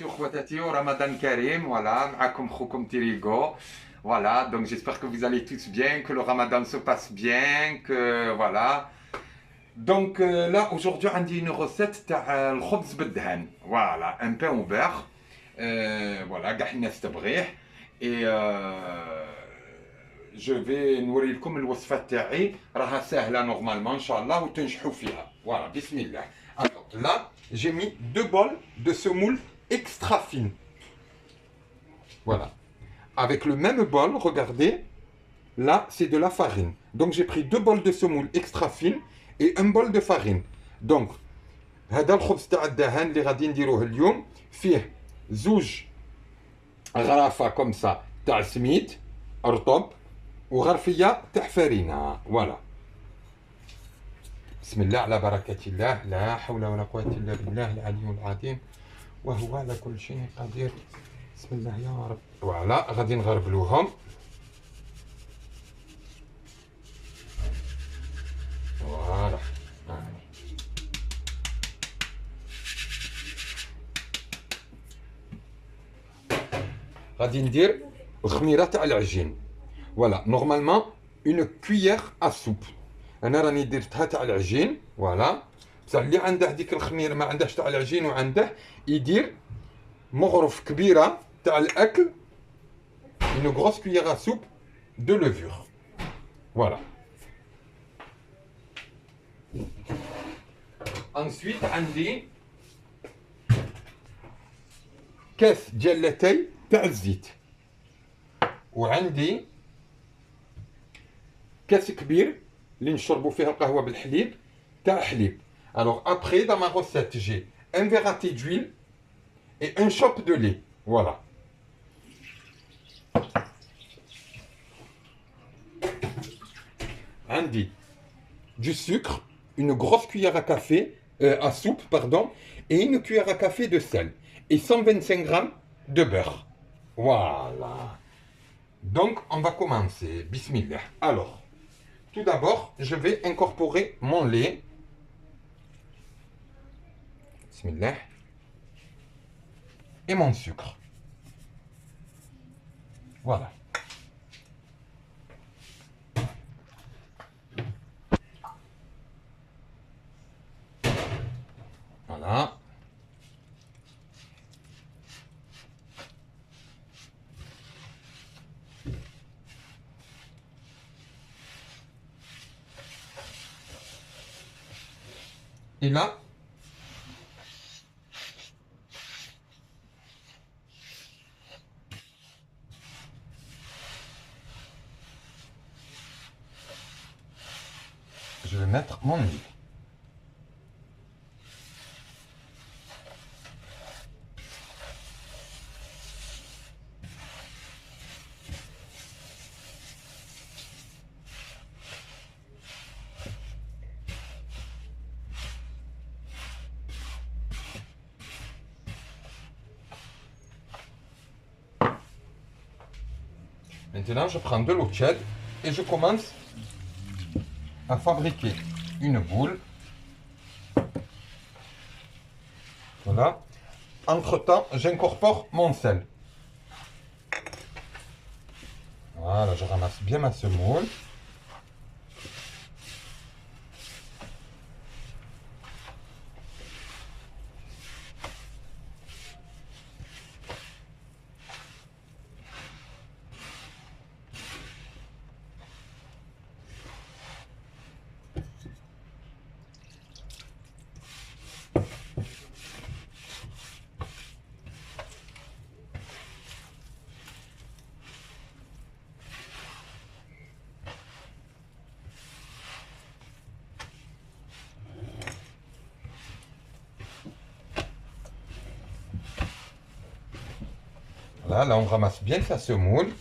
Khouatati, Ramadan Karim, voilà, معكم خوكم Tirigo. Voilà, donc j'espère que vous allez tous bien, que le Ramadan se passe bien, que voilà. Donc là, aujourd'hui, on dit une recette تاع الخبز بالدهن. Voilà, un pain au beurre. Voilà, كاع الناس تبغيه. Et je vais نوريلكم الوصفة تاعي راها سهلة normalement إن شاء الله وتنجحوا فيها. Voilà, بسم الله. Alors là, j'ai mis 2 bols de semoule extra fine. Voilà. Avec le même bol, regardez, là, c'est de la farine. Donc, j'ai pris 2 bols de semoule extra fine et un bol de farine. Donc, هذا الخبز تاع الدهن اللي غادي نديروه اليوم فيه زوج غرافة كوم سا تاع سميد رطب وغرفية تاع فرينة. فوالا. بسم الله على بركة الله، لا حول ولا قوة إلا بالله العلي العظيم وهو على كل شيء قدير. بسم الله يا رب. فوالا، غادي نغربلوهم. فوالا. غادي ندير الخميرة تاع العجين. فوالا، نورمالمون اون كويير ا سوب. انا راني درتها تاع العجين. فوالا، بصح اللي عنده ديك الخميره ما عندهش تاع العجين وعنده يدير مغرف كبيره تاع الاكل، اون غروس كويير ا سوب دو لوفور. فوالا. انسويت عندي كاس ديال لاتاي تاع الزيت، وعندي كاس كبير اللي نشربوا فيه القهوه بالحليب تاع حليب. Alors après dans ma recette j'ai un verre à thé d'huile et un chope de lait. Voilà. عندي du sucre, une grosse cuillère à café à soupe pardon, et une cuillère à café de sel et 125 grammes de beurre. Voilà. Donc on va commencer. Bismillah. Alors tout d'abord, je vais incorporer mon lait. Bismillah. Et mon sucre. Voilà. Voilà. Et là, je vais mettre mon huile. Maintenant, je prends de l'eau tiède et je commence à fabriquer une boule. Voilà. Entre-temps, j'incorpore mon sel. Voilà, je ramasse bien ma semoule. Là, on ramasse bien sa semoule.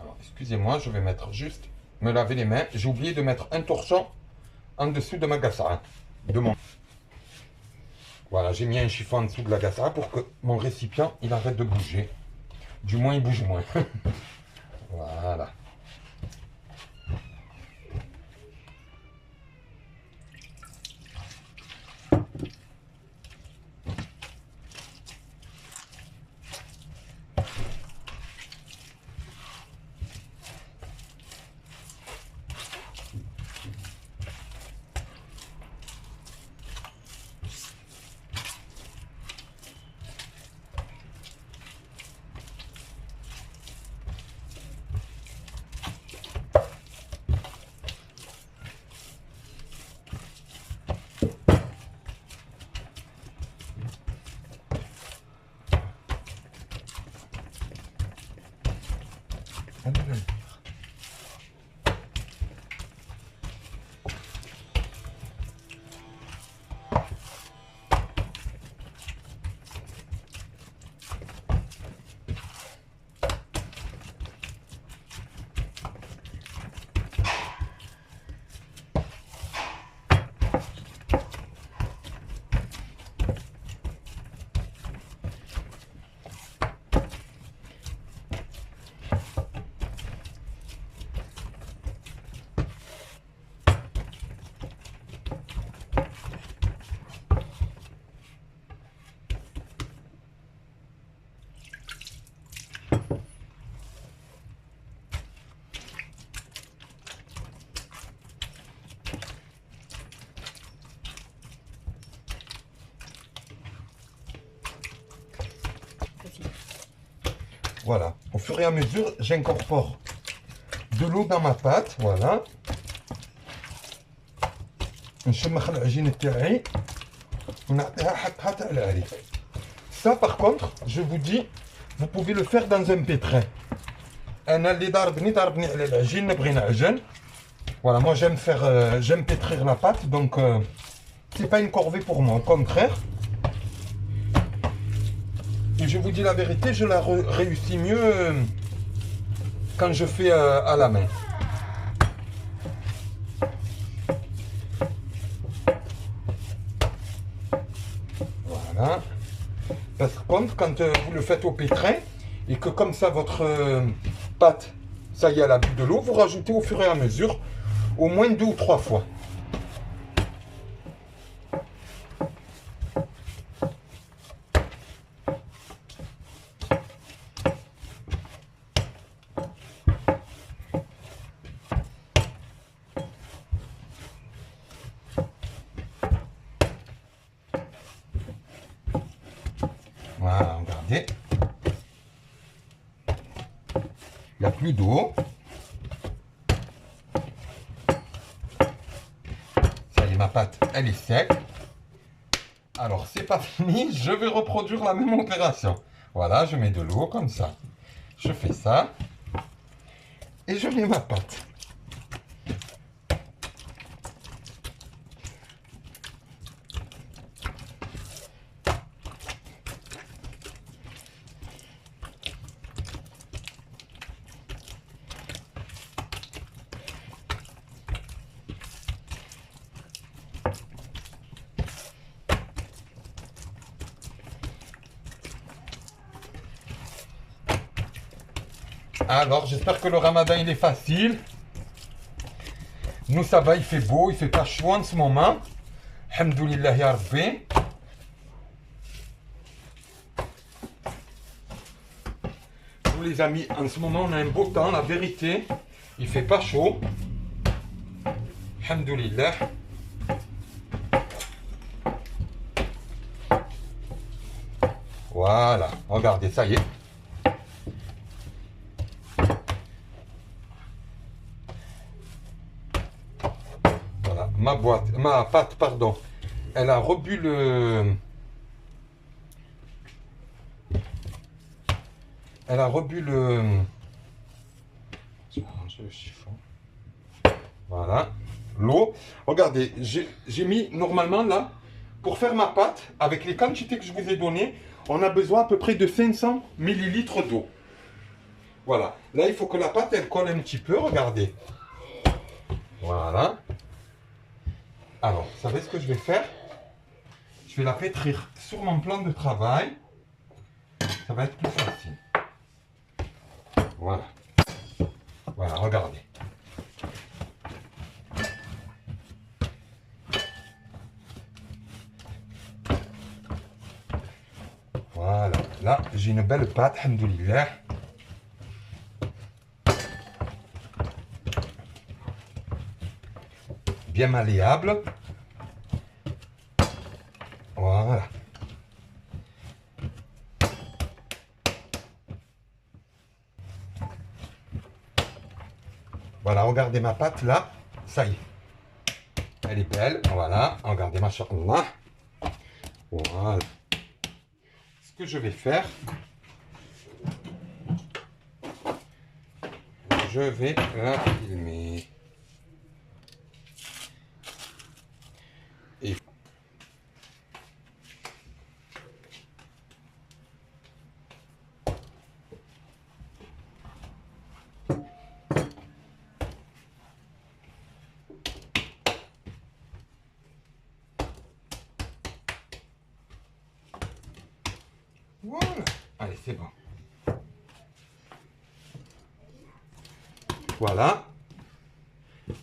Alors, excusez-moi, je vais mettre juste, me laver les mains. J'ai oublié de mettre un torchon en dessous de ma gassara. Voilà, j'ai mis un chiffon en dessous de la gassara pour que mon récipient, il arrête de bouger. Du moins, il bouge moins. Voilà. Allez, allez. Voilà, au fur et à mesure, j'incorpore de l'eau dans ma pâte, voilà. نشمخ العجينة تاعي ونعطيها حقها تاع العريق. Ça par contre, je vous dis, vous pouvez le faire dans un pétrin. أنا اللي ضربني على العجين نبغي نعجن. Voilà, moi j'aime pétrir la pâte, donc c'est pas une corvée pour moi, au contraire. Et je vous dis la vérité, je la réussis mieux quand je fais à la main. Voilà. Par contre, quand vous le faites au pétrin, et que comme ça votre pâte, ça y est, elle a bu de l'eau, vous rajoutez au fur et à mesure, au moins 2 ou 3 fois. Voilà, regardez. Il n'y a plus d'eau. Ça y est, ma pâte, elle est sec. Alors, c'est pas fini, je vais reproduire la même opération. Voilà, je mets de l'eau comme ça. Je fais ça. Et je mets ma pâte. Alors, j'espère que le ramadan, il est facile. Nous, ça va, il fait beau, il fait pas chaud en ce moment. Alhamdoulilah ya Rabbi. Vous les amis, en ce moment, on a un beau temps, la vérité. Il fait pas chaud. Alhamdoulilah. Voilà, regardez, ça y est. Ma pâte, pardon, elle a rebu le... Elle a rebu le... Je vais ranger le chiffon. Voilà, l'eau. Regardez, j'ai mis normalement là, pour faire ma pâte, avec les quantités que je vous ai données, on a besoin à peu près de 500 millilitres d'eau. Voilà, là il faut que la pâte, elle colle un petit peu, regardez. Voilà. Alors, vous savez ce que je vais faire? Je vais la pétrir sur mon plan de travail. Ça va être plus facile. Voilà. Voilà, regardez. Voilà. Là, j'ai une belle pâte, alhamdoulilah. Bien malléable. Voilà. Voilà, regardez ma pâte là. Ça y est. Elle est belle. Voilà. Regardez, machallah. Voilà. Ce que je vais faire, je vais la filmer. Et voilà. Allez, c'est bon. Voilà.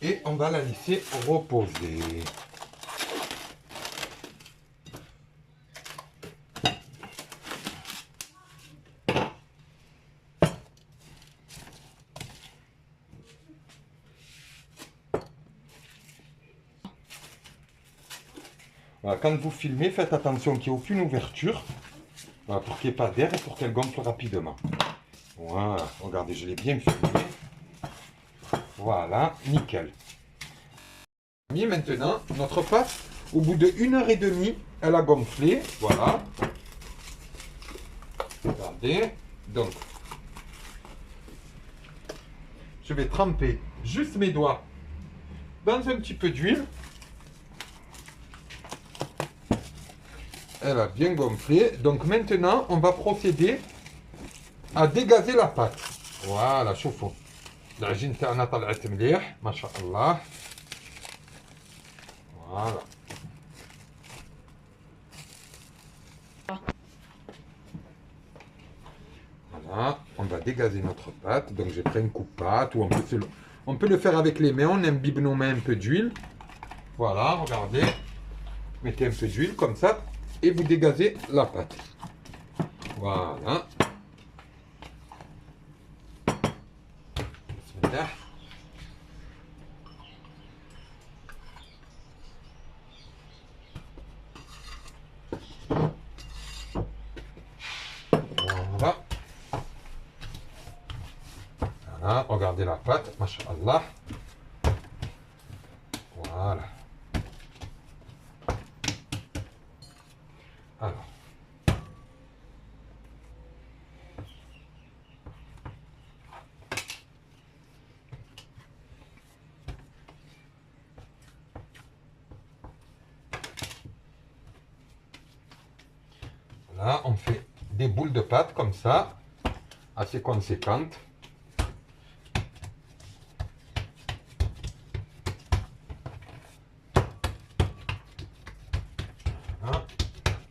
Et on va la laisser reposer. Voilà, quand vous filmez, faites attention qu'il n'y ait aucune ouverture. Voilà, pour qu'il n'y ait pas d'air et pour qu'elle gonfle rapidement. Voilà, regardez, je l'ai bien filmé. Voilà, nickel. Et maintenant, notre pâte, au bout de 1h30, elle a gonflé. Voilà. Regardez. Donc, je vais tremper juste mes doigts dans un petit peu d'huile. Elle a bien gonflé. Donc maintenant, on va procéder à dégazer la pâte. Voilà, شوفوا. العجين تاعنا طلعت مليح ما شاء الله. Voilà. Voilà, on va dégazer notre pâte. Donc j'ai pris une coupe pâte ou on peut le faire avec les mains. On imbibe nos mains un peu d'huile. Voilà, regardez. Mettez un peu d'huile comme ça et vous dégazez la pâte. Voilà. Bismillah. Voilà. Voilà, regardez la pâte, masha'Allah. Voilà. Alors. Là, on fait des boules de pâte comme ça, assez conséquentes. Voilà.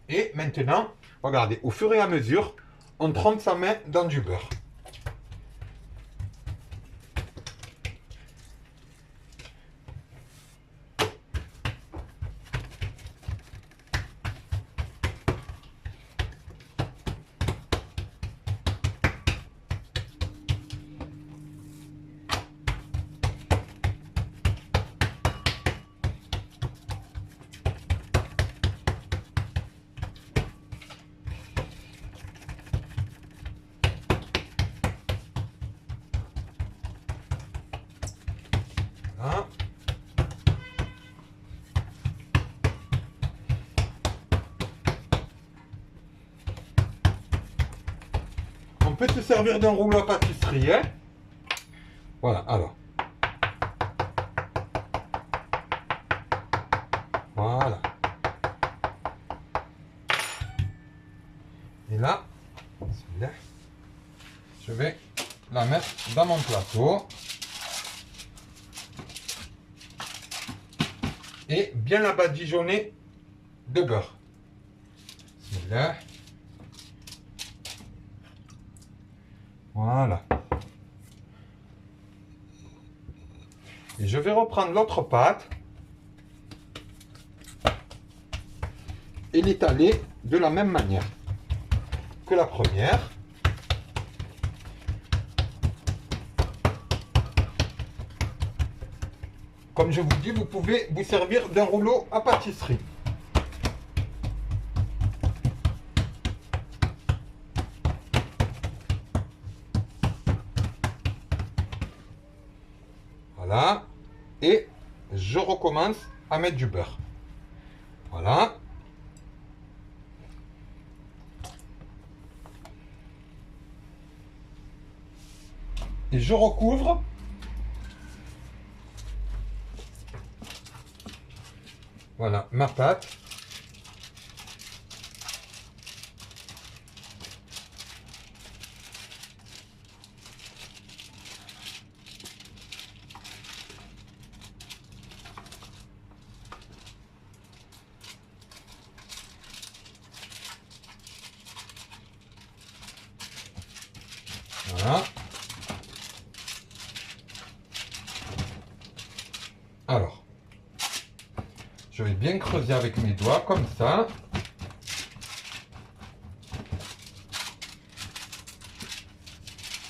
Et maintenant, regardez, au fur et à mesure, on trempe sa main dans du beurre. Voilà. On peut se servir d'un rouleau à pâtisserie, hein? Voilà, alors. Voilà. Et là, je vais la mettre dans mon plateau. Et bien la badigeonner de beurre. Bismillah. Voilà. Et je vais reprendre l'autre pâte et l'étaler de la même manière que la première. Comme je vous dis, vous pouvez vous servir d'un rouleau à pâtisserie. Voilà. Et je recommence à mettre du beurre. Voilà. Et je recouvre. Voilà, ma pâte. Voilà. Alors, je vais bien creuser avec mes doigts comme ça.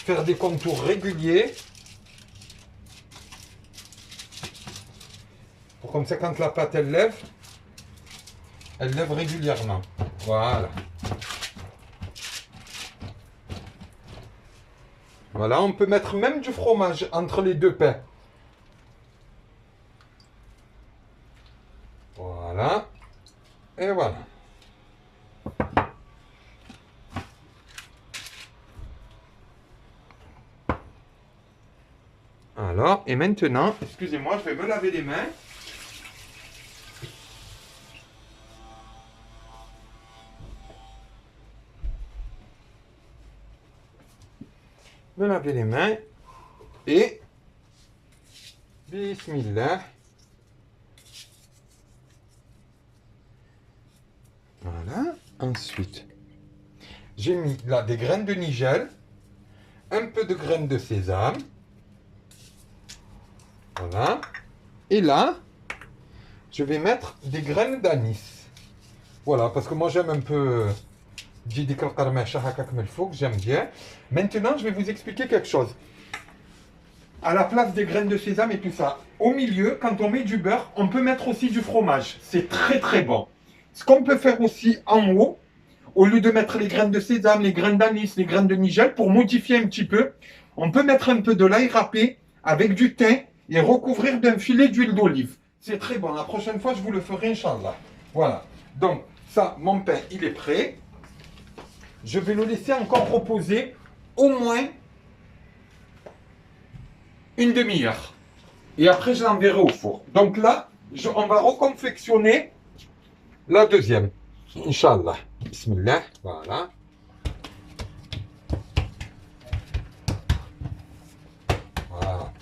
Faire des contours réguliers. Pour comme ça, quand la pâte elle lève régulièrement. Voilà. Voilà, on peut mettre même du fromage entre les deux pains. Voilà. Et voilà. Alors, et maintenant, excusez-moi, je vais me laver les mains. Me laver les mains. Et, bismillah. Voilà. Ensuite, j'ai mis là des graines de nigel, un peu de graines de sésame. Voilà. Et là, je vais mettre des graines d'anis. Voilà, parce que moi j'aime un peu... J'aime bien. Maintenant, je vais vous expliquer quelque chose. À la place des graines de sésame et tout ça, au milieu, quand on met du beurre, on peut mettre aussi du fromage. C'est très très bon. Ce qu'on peut faire aussi en haut, au lieu de mettre les graines de sésame, les graines d'anis, les graines de nigel, pour modifier un petit peu, on peut mettre un peu de l'ail râpé avec du thym et recouvrir d'un filet d'huile d'olive. C'est très bon. La prochaine fois, je vous le ferai, Inch'Allah. Voilà. Donc, ça, mon pain, il est prêt. Je vais le laisser encore reposer au moins une demi-heure. Et après, je l'enverrai au four. Donc là, on va reconfectionner la deuxième. Inch'Allah. Bismillah. Voilà. Voilà.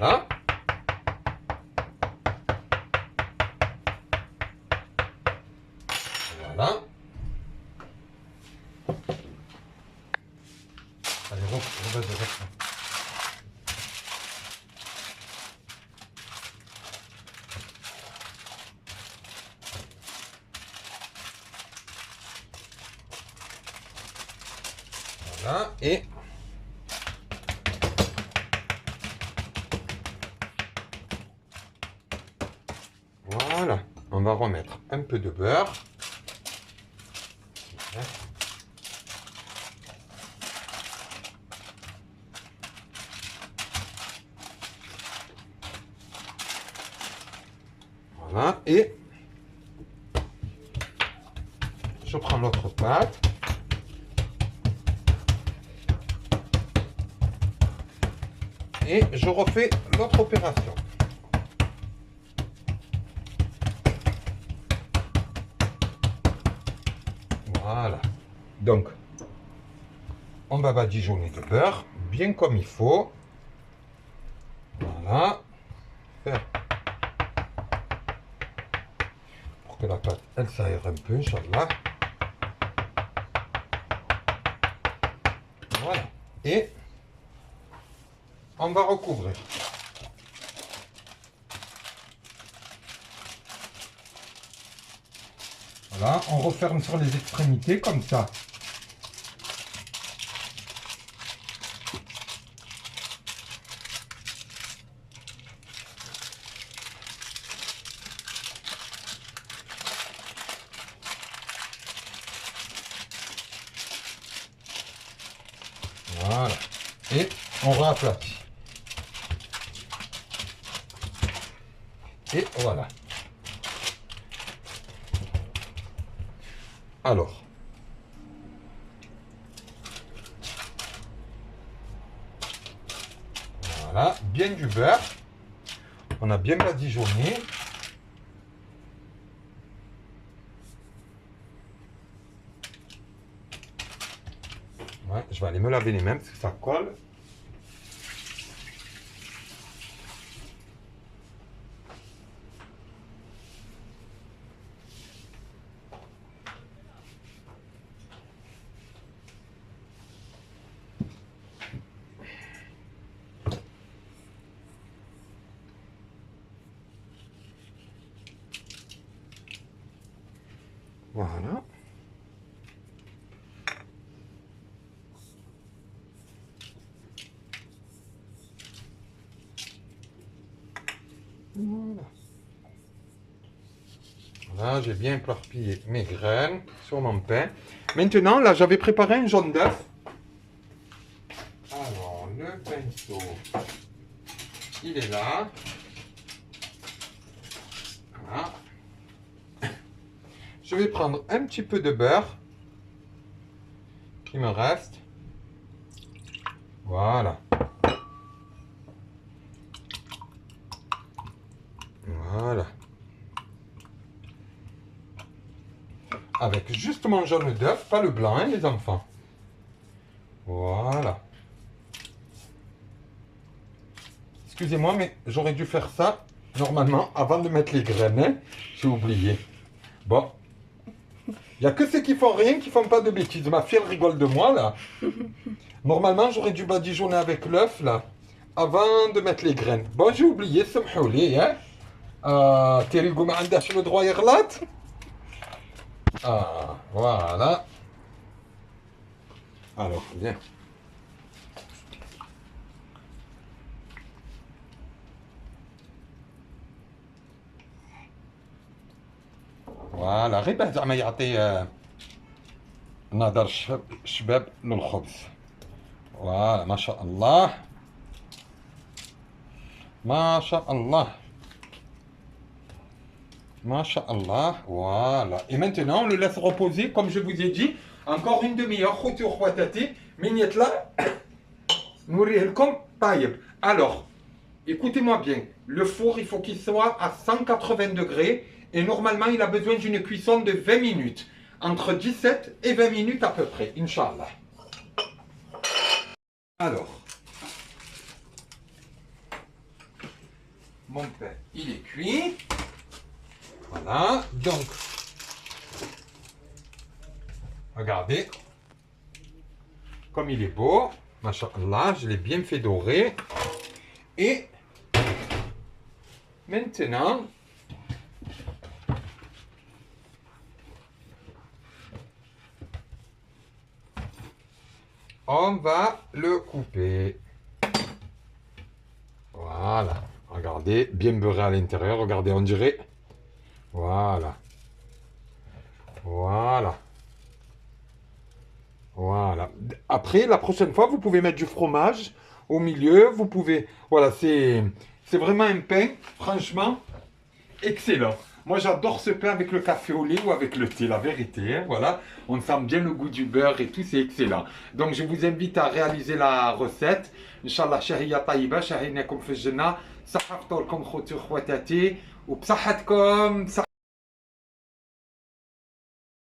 Voilà. Voilà. Allez, vas-y. Voilà. Et voilà. On va remettre un peu de beurre. Voilà. Et je prends l'autre pâte. Et je refais l'autre opération. Voilà. Donc, on va badigeonner de beurre, bien comme il faut. Voilà. Faire pour que la pâte, elle s'aère un peu, Inch'Allah. Voilà. Et on va recouvrir. Voilà, on referme sur les extrémités comme ça. aplati. Et voilà. Alors. Voilà, bien du beurre. On a bien badigeonné. Ouais, je vais aller me laver les mains parce que ça colle. Voilà. Voilà. Voilà, j'ai bien éparpillé mes graines sur mon pain. Maintenant, là, j'avais préparé un jaune d'œuf. Alors, le pinceau, il est là. Voilà. Je vais prendre un petit peu de beurre qui me reste. Voilà. Voilà. Avec juste mon jaune d'œuf, pas le blanc, hein, les enfants. Voilà. Excusez-moi, mais j'aurais dû faire ça normalement avant de mettre les graines. Hein. J'ai oublié. Bon. Il n'y a que ceux qui font rien, qui font pas de bêtises. Ma fille, elle rigole de moi, là. Normalement, j'aurais dû badigeonner avec l'œuf, là, avant de mettre les graines. Bon, j'ai oublié, samhouli, hein. Terrigo ma عندهاش le droit يغلط. Ah, voilà. Alors, viens. Voilà, غير زعما يعطي نظر شباب للخبز. Voilà, ما شاء الله. ما شاء الله. Masha'Allah, voilà. Et maintenant, on le laisse reposer, comme je vous ai dit, encore une demi-heure. Alors, écoutez-moi bien. Le four, il faut qu'il soit à 180 degrés. Et normalement, il a besoin d'une cuisson de 20 minutes. Entre 17 et 20 minutes à peu près, Inch'Allah. Alors, mon pain, il est cuit. Voilà, donc, regardez, comme il est beau, Masha'Allah, je l'ai bien fait dorer. Et maintenant, on va le couper. Voilà, regardez, bien beurré à l'intérieur, regardez, on dirait... Voilà. Voilà. Voilà. Après, la prochaine fois, vous pouvez mettre du fromage au milieu. Vous pouvez... Voilà, c'est vraiment un pain, franchement, excellent. Moi, j'adore ce pain avec le café au lait ou avec le thé, la vérité. Hein, voilà, on sent bien le goût du beurre et tout, c'est excellent. Donc, je vous invite à réaliser la recette. Inch'Allah, shahiya taïba, shahinakum fi jannah, sahaftorkum khoutu khwatati, ou psahatkom.